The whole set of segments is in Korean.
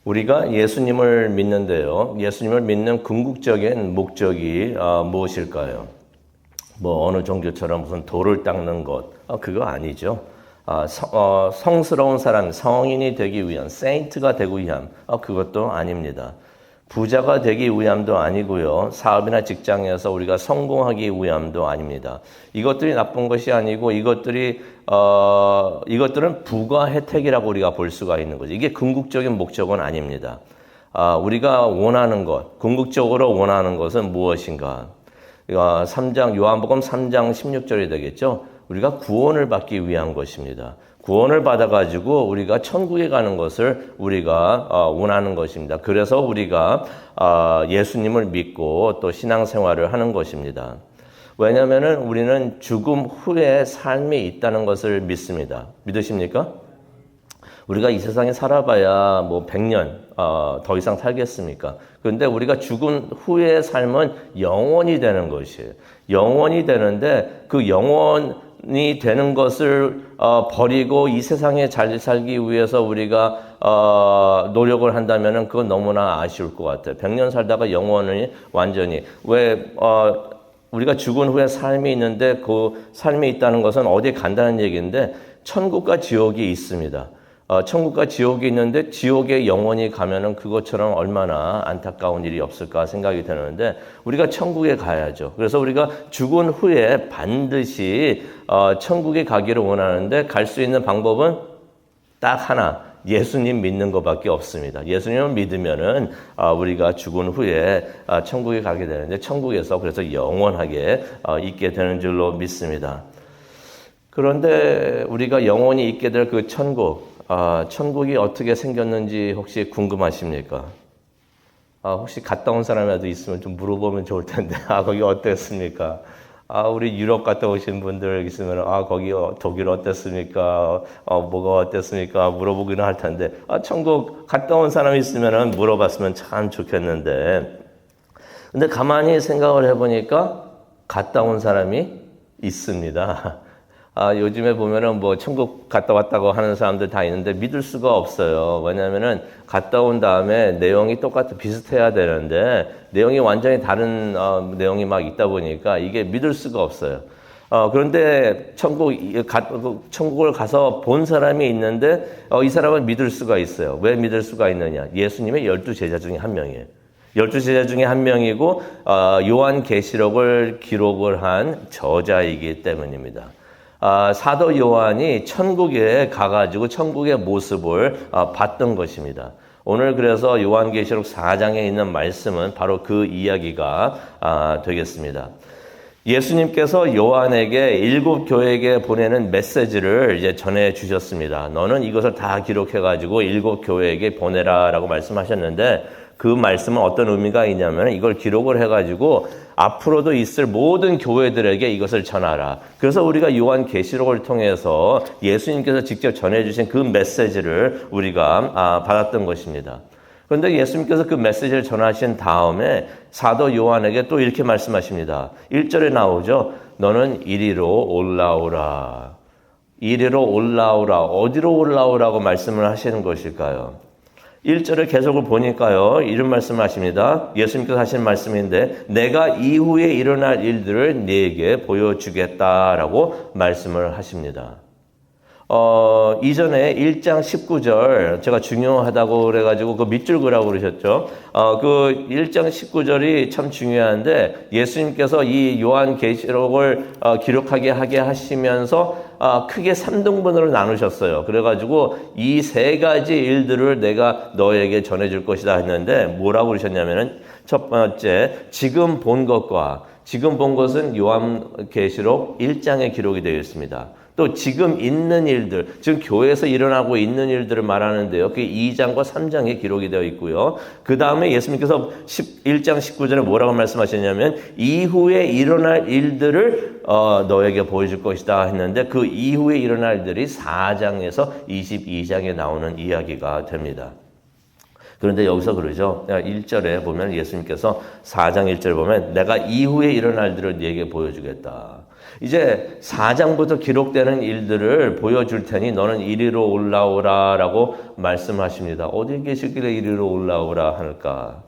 우리가 예수님을 믿는데요. 예수님을 믿는 궁극적인 목적이 무엇일까요? 뭐 어느 종교처럼 무슨 돌을 닦는 것, 그거 아니죠. 성스러운 사람, 성인이 되기 위한, 세인트가 되기 위한, 그것도 아닙니다. 부자가 되기 위함도 아니고요. 사업이나 직장에서 우리가 성공하기 위함도 아닙니다. 이것들이 나쁜 것이 아니고 이것들은 부가 혜택이라고 우리가 볼 수가 있는 거죠. 이게 궁극적인 목적은 아닙니다. 우리가 원하는 것, 궁극적으로 원하는 것은 무엇인가? 3장, 요한복음 3장 16절이 되겠죠. 우리가 구원을 받기 위한 것입니다. 구원을 받아가지고 우리가 천국에 가는 것을 우리가 원하는 것입니다. 그래서 우리가 예수님을 믿고 또 신앙생활을 하는 것입니다. 왜냐하면 우리는 죽음 후에 삶이 있다는 것을 믿습니다. 믿으십니까? 우리가 이 세상에 살아봐야 뭐 100년 더 이상 살겠습니까? 그런데 우리가 죽은 후의 삶은 영원히 되는 것이에요. 영원히 되는데 그 영원히 되는 것을 버리고 이 세상에 잘 살기 위해서 우리가 노력을 한다면 그건 너무나 아쉬울 것 같아요. 100년 살다가 영원히 완전히 우리가 죽은 후에 삶이 있는데 그 삶이 있다는 것은 어디에 간다는 얘기인데 천국과 지옥이 있습니다. 천국과 지옥이 있는데 지옥에 영원히 가면은 그것처럼 얼마나 안타까운 일이 없을까 생각이 되는데 우리가 천국에 가야죠. 그래서 우리가 죽은 후에 반드시 천국에 가기를 원하는데 갈 수 있는 방법은 딱 하나. 예수님 믿는 것밖에 없습니다. 예수님을 믿으면은 우리가 죽은 후에 천국에 가게 되는데 천국에서 그래서 영원하게 있게 되는 줄로 믿습니다. 그런데 우리가 영원히 있게 될 그 천국이 어떻게 생겼는지 혹시 궁금하십니까? 혹시 갔다 온 사람이라도 있으면 좀 물어보면 좋을 텐데, 거기 어땠습니까? 우리 유럽 갔다 오신 분들 있으면, 거기 독일 어땠습니까? 뭐가 어땠습니까? 물어보기는 할 텐데, 천국 갔다 온 사람이 있으면 물어봤으면 참 좋겠는데, 근데 가만히 생각을 해보니까 갔다 온 사람이 있습니다. 요즘에 보면은 뭐 천국 갔다 왔다고 하는 사람들 다 있는데 믿을 수가 없어요. 왜냐면은 갔다 온 다음에 내용이 비슷해야 되는데 내용이 완전히 다른 내용이 막 있다 보니까 이게 믿을 수가 없어요. 그런데 천국을 가서 본 사람이 있는데 이 사람은 믿을 수가 있어요. 왜 믿을 수가 있느냐? 예수님의 12제자 중에 한 명이에요. 12제자 중에 한 명이고 요한계시록을 기록을 한 저자이기 때문입니다. 사도 요한이 천국에 가가지고 천국의 모습을 봤던 것입니다. 오늘 그래서 요한계시록 4장에 있는 말씀은 바로 그 이야기가 되겠습니다. 예수님께서 요한에게 7 교회에게 보내는 메시지를 이제 전해 주셨습니다. 너는 이것을 다 기록해가지고 7 교회에게 보내라라고 말씀하셨는데 그 말씀은 어떤 의미가 있냐면 이걸 기록을 해가지고 앞으로도 있을 모든 교회들에게 이것을 전하라. 그래서 우리가 요한계시록을 통해서 예수님께서 직접 전해주신 그 메시지를 우리가 받았던 것입니다. 그런데 예수님께서 그 메시지를 전하신 다음에 사도 요한에게 또 이렇게 말씀하십니다. 1절에 나오죠. 너는 이리로 올라오라. 이리로 올라오라. 어디로 올라오라고 말씀을 하시는 것일까요? 1절을 계속을 보니까요. 이런 말씀을 하십니다. 예수님께서 하신 말씀인데 내가 이후에 일어날 일들을 네게 보여주겠다라고 말씀을 하십니다. 이전에 1장 19절 제가 중요하다고 그래가지고 그 밑줄 그라고 그러셨죠. 그 1장 19절이 참 중요한데 예수님께서 이 요한계시록을 기록하게 하게 하시면서 크게 3등분으로 나누셨어요. 그래가지고 이 3가지 일들을 내가 너에게 전해줄 것이다 했는데 뭐라고 그러셨냐면은 첫 번째 지금 본 것은 요한계시록 1장에 기록이 되어 있습니다. 또 지금 있는 일들, 지금 교회에서 일어나고 있는 일들을 말하는데요. 그게 2장과 3장에 기록이 되어 있고요. 그 다음에 예수님께서 1장 19절에 뭐라고 말씀하셨냐면 이후에 일어날 일들을 너에게 보여줄 것이다 했는데 그 이후에 일어날 일들이 4장에서 22장에 나오는 이야기가 됩니다. 그런데 여기서 그러죠. 1절에 보면 예수님께서 4장 1절에 보면 내가 이후에 일어날 일들을 네게 보여주겠다. 이제 4장부터 기록되는 일들을 보여줄 테니 너는 이리로 올라오라 라고 말씀하십니다. 어디 계시길래 이리로 올라오라 할까?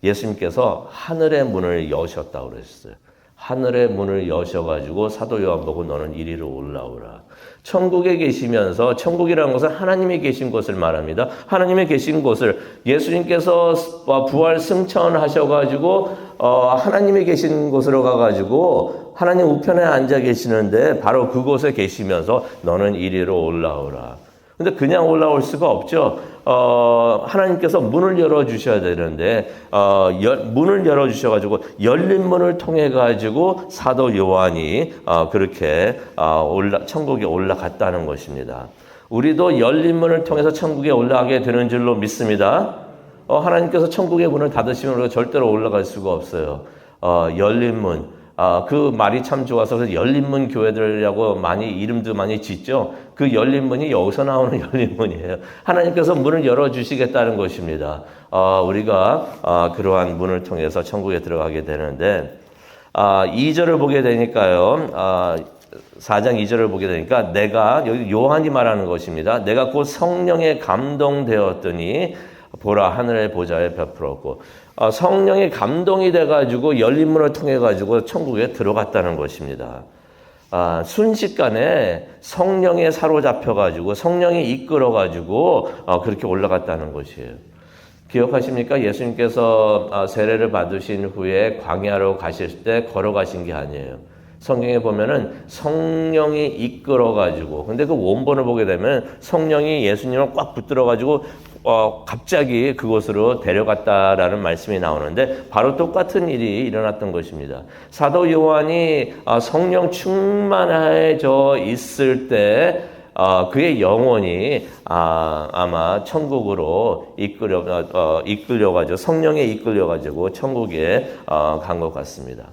예수님께서 하늘의 문을 여셨다고 그랬어요. 하늘의 문을 여셔가지고 사도 요한 보고 너는 이리로 올라오라. 천국에 계시면서, 천국이라는 것은 하나님이 계신 곳을 말합니다. 하나님이 계신 곳을 예수님께서 부활 승천하셔가지고 하나님이 계신 곳으로 가가지고 하나님 우편에 앉아 계시는데 바로 그곳에 계시면서 너는 이리로 올라오라. 근데 그냥 올라올 수가 없죠. 하나님께서 문을 열어주셔야 되는데, 문을 열어주셔가지고, 열린 문을 통해가지고, 사도 요한이, 그렇게, 천국에 올라갔다는 것입니다. 우리도 열린 문을 통해서 천국에 올라가게 되는 줄로 믿습니다. 하나님께서 천국의 문을 닫으시면 우리가 절대로 올라갈 수가 없어요. 열린 문. 그 말이 참 좋아서 열린문 교회들이라고 이름도 많이 짓죠. 그 열린문이 여기서 나오는 열린문이에요. 하나님께서 문을 열어주시겠다는 것입니다. 우리가 그러한 문을 통해서 천국에 들어가게 되는데 2절을 보게 되니까요. 4장 2절을 보게 되니까 여기 요한이 말하는 것입니다. 내가 곧 성령에 감동되었더니 보라 하늘의 보좌에 베풀었고 성령이 감동이 돼가지고 열린 문을 통해가지고 천국에 들어갔다는 것입니다. 순식간에 성령에 사로잡혀가지고 성령이 이끌어가지고 그렇게 올라갔다는 것이에요. 기억하십니까? 예수님께서 세례를 받으신 후에 광야로 가실 때 걸어가신 게 아니에요. 성경에 보면은 성령이 이끌어가지고, 근데 그 원본을 보게 되면 성령이 예수님을 꽉 붙들어가지고 갑자기 그곳으로 데려갔다라는 말씀이 나오는데 바로 똑같은 일이 일어났던 것입니다. 사도 요한이 성령 충만해져 있을 때 그의 영혼이 아마 천국으로 이끌려가지고 성령에 이끌려가지고 천국에 간 것 같습니다.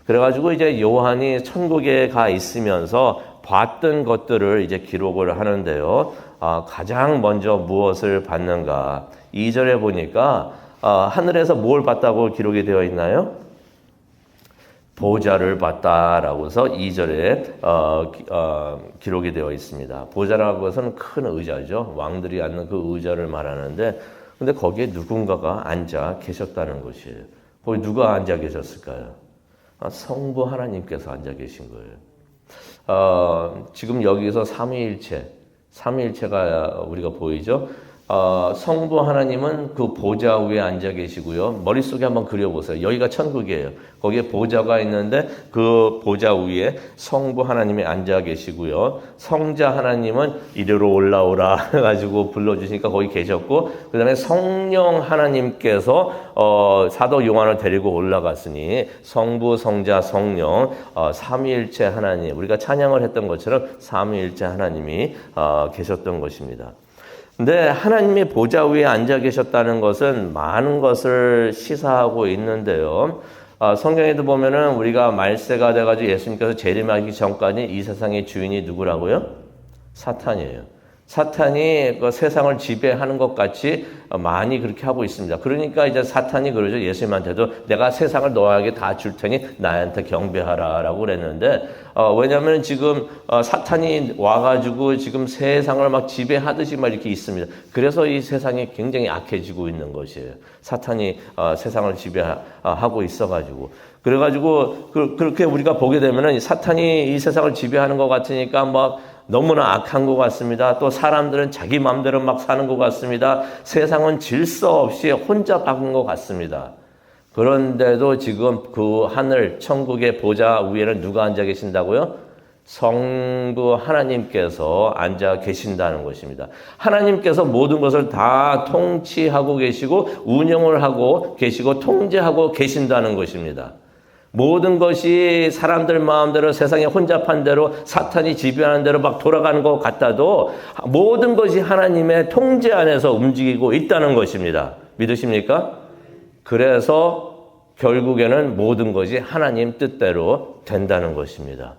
그래가지고 이제 요한이 천국에 가 있으면서 봤던 것들을 이제 기록을 하는데요. 가장 먼저 무엇을 봤는가? 2절에 보니까 하늘에서 뭘 봤다고 기록이 되어 있나요? 보좌를 봤다라고서 2절에 기록이 되어 있습니다. 보좌라고 해서는 큰 의자죠. 왕들이 앉는 그 의자를 말하는데 근데 거기에 누군가가 앉아 계셨다는 것이에요. 거기 누가 앉아 계셨을까요? 성부 하나님께서 앉아 계신 거예요. 지금 여기서 삼위일체가 우리가 보이죠? 성부 하나님은 그 보좌 위에 앉아 계시고요. 머릿속에 한번 그려보세요. 여기가 천국이에요. 거기에 보좌가 있는데 그 보좌 위에 성부 하나님이 앉아 계시고요. 성자 하나님은 이리로 올라오라 해가지고 불러주시니까 거기 계셨고, 그 다음에 성령 하나님께서 사도 요한을 데리고 올라갔으니 성부, 성자, 성령 삼위일체 하나님, 우리가 찬양을 했던 것처럼 삼위일체 하나님이 계셨던 것입니다. 근데 하나님이 보좌 위에 앉아 계셨다는 것은 많은 것을 시사하고 있는데요. 성경에도 보면은 우리가 말세가 돼가지고 예수님께서 재림하기 전까지 이 세상의 주인이 누구라고요? 사탄이에요. 사탄이 그 세상을 지배하는 것 같이 많이 그렇게 하고 있습니다. 그러니까 이제 사탄이 그러죠. 예수님한테도 내가 세상을 너에게 다 줄 테니 나한테 경배하라라고 그랬는데, 왜냐하면 지금 사탄이 와가지고 지금 세상을 막 지배하듯이 막 이렇게 있습니다. 그래서 이 세상이 굉장히 악해지고 있는 것이에요. 사탄이 세상을 지배하고 있어가지고. 그래가지고 그렇게 우리가 보게 되면은 사탄이 이 세상을 지배하는 것 같으니까 막 너무나 악한 것 같습니다. 또 사람들은 자기 마음대로 막 사는 것 같습니다. 세상은 질서 없이 혼자 박은 것 같습니다. 그런데도 지금 그 하늘 천국의 보좌 위에는 누가 앉아 계신다고요? 성부 하나님께서 앉아 계신다는 것입니다. 하나님께서 모든 것을 다 통치하고 계시고 운영을 하고 계시고 통제하고 계신다는 것입니다. 모든 것이 사람들 마음대로 세상의 혼잡한 대로 사탄이 지배하는 대로 막 돌아가는 것 같아도 모든 것이 하나님의 통제 안에서 움직이고 있다는 것입니다. 믿으십니까? 그래서 결국에는 모든 것이 하나님 뜻대로 된다는 것입니다.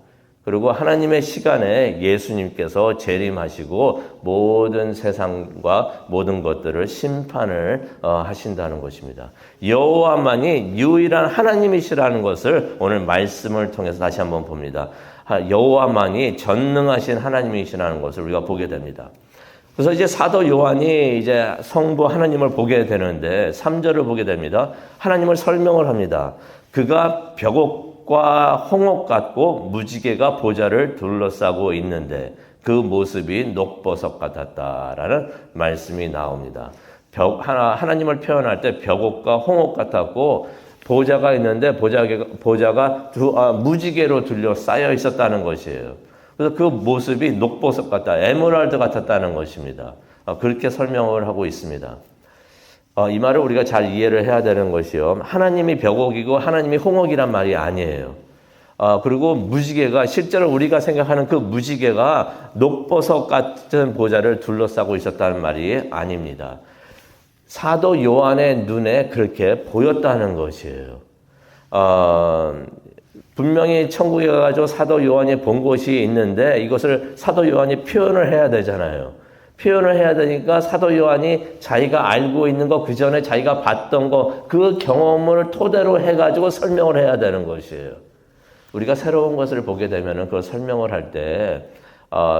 그리고 하나님의 시간에 예수님께서 재림하시고 모든 세상과 모든 것들을 심판을 하신다는 것입니다. 여호와만이 유일한 하나님이시라는 것을 오늘 말씀을 통해서 다시 한번 봅니다. 여호와만이 전능하신 하나님이시라는 것을 우리가 보게 됩니다. 그래서 이제 사도 요한이 이제 성부 하나님을 보게 되는데 3절을 보게 됩니다. 하나님을 설명을 합니다. 그가 벽옥과 홍옥 같고 무지개가 보좌를 둘러싸고 있는데 그 모습이 녹보석 같았다라는 말씀이 나옵니다. 하나님을 표현할 때 벽옥과 홍옥 같았고 보좌가 있는데 보좌가 무지개로 둘러싸여 있었다는 것이에요. 그래서 그 모습이 녹보석 같다, 에메랄드 같았다는 것입니다. 그렇게 설명을 하고 있습니다. 이 말을 우리가 잘 이해를 해야 되는 것이요. 하나님이 벽옥이고 하나님이 홍옥이란 말이 아니에요. 그리고 무지개가 실제로 우리가 생각하는 그 무지개가 녹보석 같은 보좌를 둘러싸고 있었다는 말이 아닙니다. 사도 요한의 눈에 그렇게 보였다는 것이에요. 분명히 천국에 가가지고 사도 요한이 본 곳이 있는데 이것을 사도 요한이 표현을 해야 되잖아요. 표현을 해야 되니까 사도 요한이 자기가 알고 있는 거, 그 전에 자기가 봤던 거, 그 경험을 토대로 해가지고 설명을 해야 되는 것이에요. 우리가 새로운 것을 보게 되면 그걸 설명을 할 때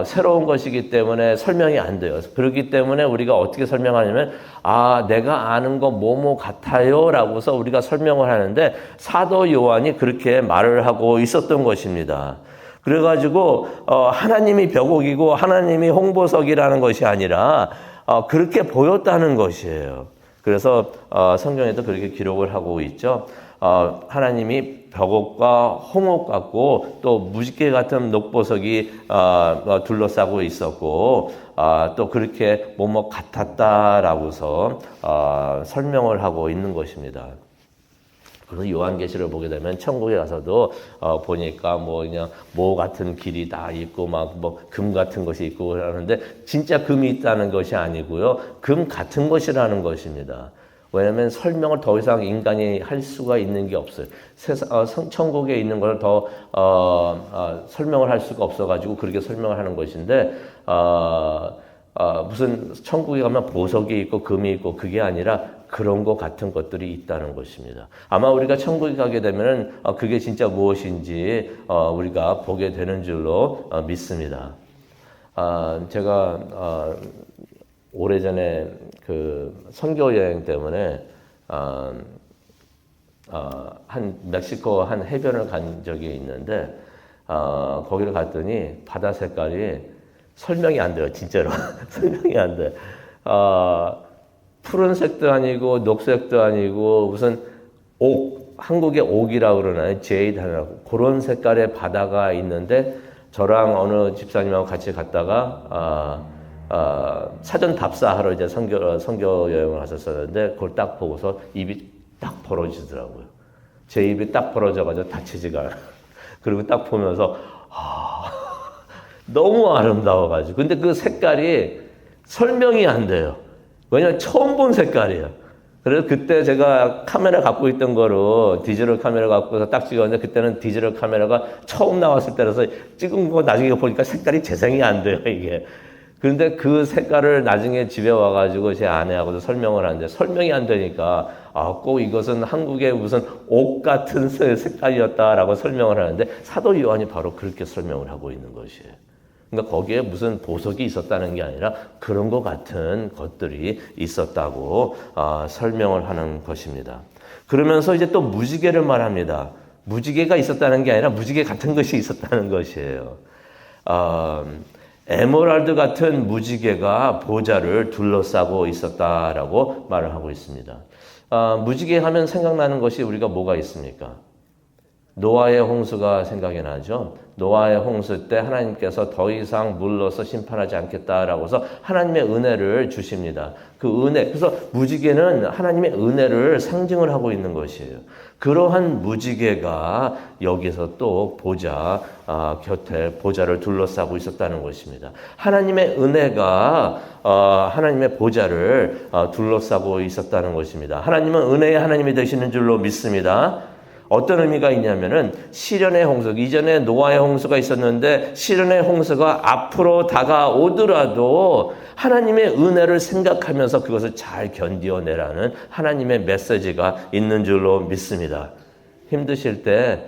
새로운 것이기 때문에 설명이 안 돼요. 그렇기 때문에 우리가 어떻게 설명하냐면 내가 아는 거 뭐뭐 같아요 라고서 우리가 설명을 하는데 사도 요한이 그렇게 말을 하고 있었던 것입니다. 그래가지고 하나님이 벽옥이고 하나님이 홍보석이라는 것이 아니라 그렇게 보였다는 것이에요. 그래서 성경에도 그렇게 기록을 하고 있죠. 하나님이 벽옥과 홍옥 같고 또 무지개 같은 녹보석이 둘러싸고 있었고 또 그렇게 뭐뭐 같았다라고서 설명을 하고 있는 것입니다. 그래서 요한계시를 보게 되면 천국에 가서도 보니까 그냥 모 같은 길이 다 있고 금 같은 것이 있고 그러는데 진짜 금이 있다는 것이 아니고요. 금 같은 것이라는 것입니다. 왜냐하면 설명을 더 이상 인간이 할 수가 있는 게 없어요. 천국에 있는 걸 더 설명을 할 수가 없어가지고 그렇게 설명을 하는 것인데 무슨 천국에 가면 보석이 있고 금이 있고 그게 아니라 그런 것 같은 것들이 있다는 것입니다. 아마 우리가 천국에 가게 되면 그게 진짜 무엇인지 우리가 보게 되는 줄로 믿습니다. 제가 오래전에 그 선교 여행 때문에 멕시코 한 해변을 간 적이 있는데 거기를 갔더니 바다 색깔이 설명이 안 돼요. 진짜로 설명이 안 돼. 푸른색도 아니고 녹색도 아니고 무슨 한국의 옥이라고 그러나요? 제이드라고 그런 색깔의 바다가 있는데 저랑 어느 집사님하고 같이 갔다가 사전 답사하러 이제 선교 여행을 하셨었는데 그걸 딱 보고서 입이 딱 벌어지더라고요. 제 입이 딱 벌어져가지고 다치지가 않아요. 그리고 딱 보면서 너무 아름다워가지고 근데 그 색깔이 설명이 안 돼요. 왜냐면 처음 본 색깔이에요. 그래서 그때 제가 카메라 갖고 있던 거로 디지털 카메라 갖고서 딱 찍었는데 그때는 디지털 카메라가 처음 나왔을 때라서 찍은 거 나중에 보니까 색깔이 재생이 안 돼요, 이게. 그런데 그 색깔을 나중에 집에 와가지고 제 아내하고도 설명을 하는데 설명이 안 되니까 꼭 이것은 한국의 무슨 옥 같은 색깔이었다라고 설명을 하는데 사도 요한이 바로 그렇게 설명을 하고 있는 것이에요. 그러니까 거기에 무슨 보석이 있었다는 게 아니라 그런 것 같은 것들이 있었다고 설명을 하는 것입니다. 그러면서 이제 또 무지개를 말합니다. 무지개가 있었다는 게 아니라 무지개 같은 것이 있었다는 것이에요. 에메랄드 같은 무지개가 보좌를 둘러싸고 있었다라고 말을 하고 있습니다. 무지개 하면 생각나는 것이 우리가 뭐가 있습니까? 노아의 홍수가 생각이 나죠. 노아의 홍수 때 하나님께서 더 이상 물로서 심판하지 않겠다라고 해서 하나님의 은혜를 주십니다. 그 은혜, 그래서 무지개는 하나님의 은혜를 상징을 하고 있는 것이에요. 그러한 무지개가 여기서 또 보좌 곁에 보좌를 둘러싸고 있었다는 것입니다. 하나님의 은혜가 하나님의 보좌를 둘러싸고 있었다는 것입니다. 하나님은 은혜의 하나님이 되시는 줄로 믿습니다. 어떤 의미가 있냐면은 시련의 홍수, 이전에 노아의 홍수가 있었는데 시련의 홍수가 앞으로 다가오더라도 하나님의 은혜를 생각하면서 그것을 잘 견디어내라는 하나님의 메시지가 있는 줄로 믿습니다. 힘드실 때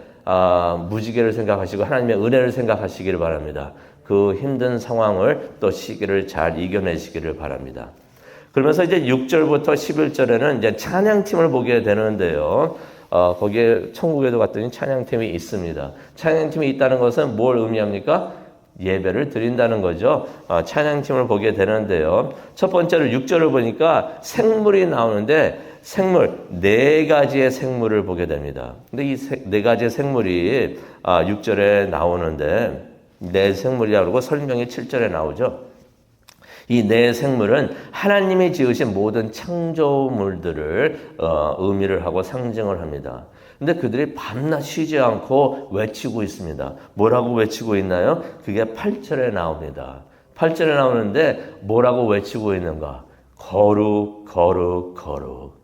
무지개를 생각하시고 하나님의 은혜를 생각하시기를 바랍니다. 그 힘든 상황을 또 시기를 잘 이겨내시기를 바랍니다. 그러면서 이제 6절부터 11절에는 이제 찬양팀을 보게 되는데요. 거기에 천국에도 갔더니 찬양팀이 있습니다. 찬양팀이 있다는 것은 뭘 의미합니까? 예배를 드린다는 거죠. 찬양팀을 보게 되는데요. 첫 번째로 6절을 보니까 생물이 나오는데 생물, 4가지의 생물을 보게 됩니다. 근데 이 4가지의 생물이 6절에 나오는데 네 생물이라고 그러고 설명이 7절에 나오죠. 이 네 생물은 하나님이 지으신 모든 창조물들을 의미를 하고 상징을 합니다. 근데 그들이 밤낮 쉬지 않고 외치고 있습니다. 뭐라고 외치고 있나요? 그게 8절에 나옵니다. 8절에 나오는데 뭐라고 외치고 있는가? 거룩, 거룩, 거룩.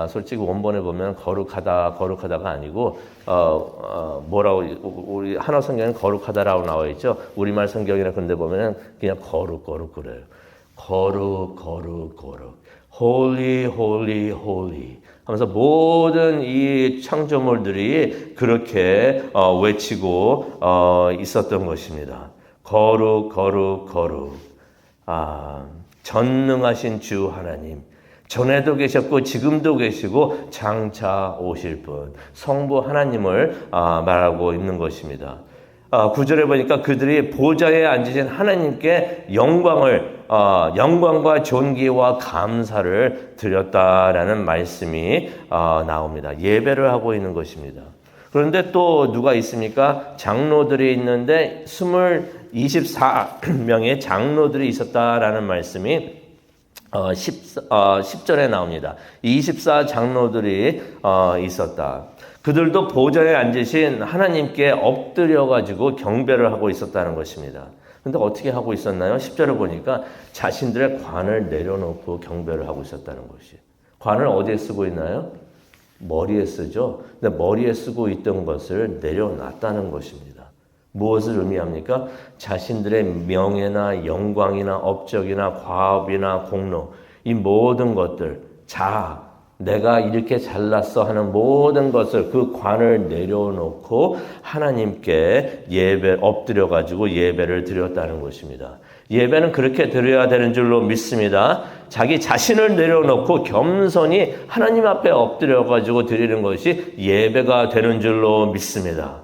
솔직히 원본에 보면 거룩하다가 아니고, 뭐라고, 우리 한어 성경에는 거룩하다라고 나와 있죠. 우리말 성경이나 그런 데 보면은 그냥 거룩, 그래요. 거룩, holy, holy, holy. 하면서 모든 이 창조물들이 그렇게, 외치고, 있었던 것입니다. 거룩. 전능하신 주 하나님. 전에도 계셨고 지금도 계시고 장차 오실 분 성부 하나님을 말하고 있는 것입니다. 9절에 보니까 그들이 보좌에 앉으신 하나님께 영광과 존귀와 감사를 드렸다라는 말씀이 나옵니다. 예배를 하고 있는 것입니다. 그런데 또 누가 있습니까? 장로들이 있는데 24명의 장로들이 있었다라는 말씀이 10절에 나옵니다. 24 장로들이 있었다. 그들도 보좌에 앉으신 하나님께 엎드려가지고 경배를 하고 있었다는 것입니다. 근데 어떻게 하고 있었나요? 10절을 보니까 자신들의 관을 내려놓고 경배를 하고 있었다는 것이. 관을 어디에 쓰고 있나요? 머리에 쓰죠. 근데 머리에 쓰고 있던 것을 내려놨다는 것입니다. 무엇을 의미합니까? 자신들의 명예나 영광이나 업적이나 과업이나 공로, 이 모든 것들, 내가 이렇게 잘났어 하는 모든 것을 그 관을 내려놓고 하나님께 엎드려가지고 예배를 드렸다는 것입니다. 예배는 그렇게 드려야 되는 줄로 믿습니다. 자기 자신을 내려놓고 겸손히 하나님 앞에 엎드려가지고 드리는 것이 예배가 되는 줄로 믿습니다.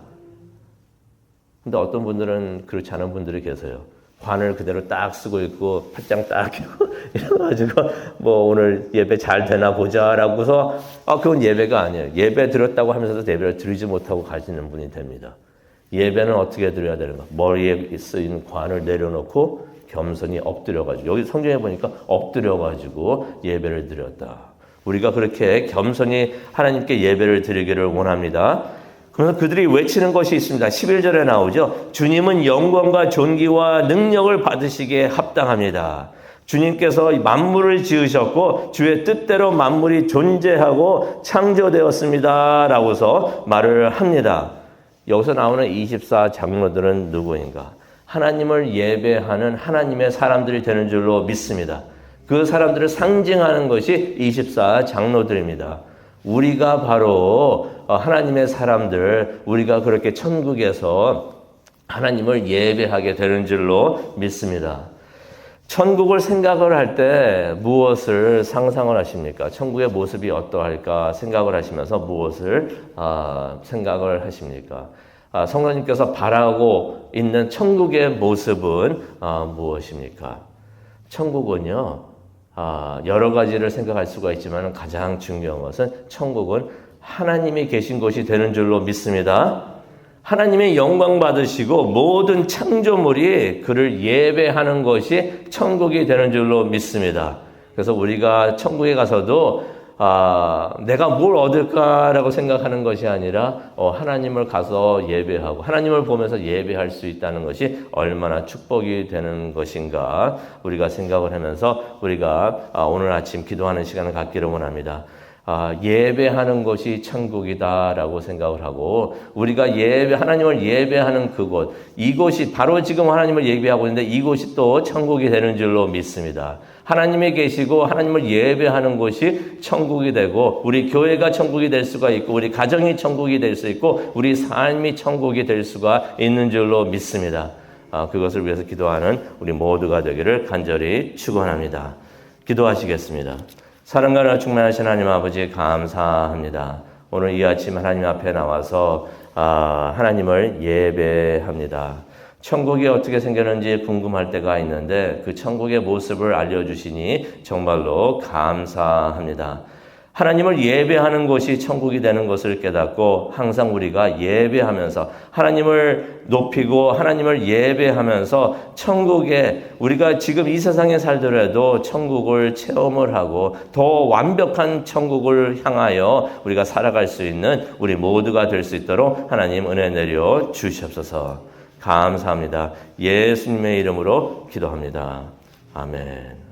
근데 어떤 분들은 그렇지 않은 분들이 계세요. 관을 그대로 딱 쓰고 있고 팔짱 딱 켜고 이래가지고 오늘 예배 잘 되나 보자라고서 그건 예배가 아니에요. 예배 드렸다고 하면서도 예배를 드리지 못하고 가시는 분이 됩니다. 예배는 어떻게 드려야 되는가? 머리에 쓰인 관을 내려놓고 겸손히 엎드려가지고, 여기 성경에 보니까 엎드려가지고 예배를 드렸다. 우리가 그렇게 겸손히 하나님께 예배를 드리기를 원합니다. 그래서 그들이 외치는 것이 있습니다. 11절에 나오죠. 주님은 영광과 존귀와 능력을 받으시기에 합당합니다. 주님께서 만물을 지으셨고 주의 뜻대로 만물이 존재하고 창조되었습니다. 라고서 말을 합니다. 여기서 나오는 24 장로들은 누구인가? 하나님을 예배하는 하나님의 사람들이 되는 줄로 믿습니다. 그 사람들을 상징하는 것이 24 장로들입니다. 우리가 바로 하나님의 사람들, 우리가 그렇게 천국에서 하나님을 예배하게 되는 줄로 믿습니다. 천국을 생각을 할 때 무엇을 상상을 하십니까? 천국의 모습이 어떠할까 생각을 하시면서 무엇을 생각을 하십니까? 성도님께서 바라고 있는 천국의 모습은 무엇입니까? 천국은요, 여러 가지를 생각할 수가 있지만 가장 중요한 것은 천국은 하나님이 계신 곳이 되는 줄로 믿습니다. 하나님의 영광 받으시고 모든 창조물이 그를 예배하는 것이 천국이 되는 줄로 믿습니다. 그래서 우리가 천국에 가서도 내가 뭘 얻을까라고 생각하는 것이 아니라 하나님을 가서 예배하고 하나님을 보면서 예배할 수 있다는 것이 얼마나 축복이 되는 것인가 우리가 생각을 하면서 우리가 오늘 아침 기도하는 시간을 갖기를 원합니다. 예배하는 것이 천국이다라고 생각을 하고 우리가 하나님을 예배하는 그곳, 이곳이 바로 지금 하나님을 예배하고 있는데 이곳이 또 천국이 되는 줄로 믿습니다. 하나님이 계시고 하나님을 예배하는 곳이 천국이 되고 우리 교회가 천국이 될 수가 있고 우리 가정이 천국이 될 수 있고 우리 삶이 천국이 될 수가 있는 줄로 믿습니다. 그것을 위해서 기도하는 우리 모두가 되기를 간절히 축원합니다. 기도하시겠습니다. 사랑과 은혜로 충만하신 하나님 아버지 감사합니다. 오늘 이 아침 하나님 앞에 나와서 하나님을 예배합니다. 천국이 어떻게 생겼는지 궁금할 때가 있는데 그 천국의 모습을 알려주시니 정말로 감사합니다. 하나님을 예배하는 것이 천국이 되는 것을 깨닫고 항상 우리가 예배하면서 하나님을 높이고 하나님을 예배하면서 천국에 우리가 지금 이 세상에 살더라도 천국을 체험을 하고 더 완벽한 천국을 향하여 우리가 살아갈 수 있는 우리 모두가 될 수 있도록 하나님 은혜 내려 주시옵소서. 감사합니다. 예수님의 이름으로 기도합니다. 아멘.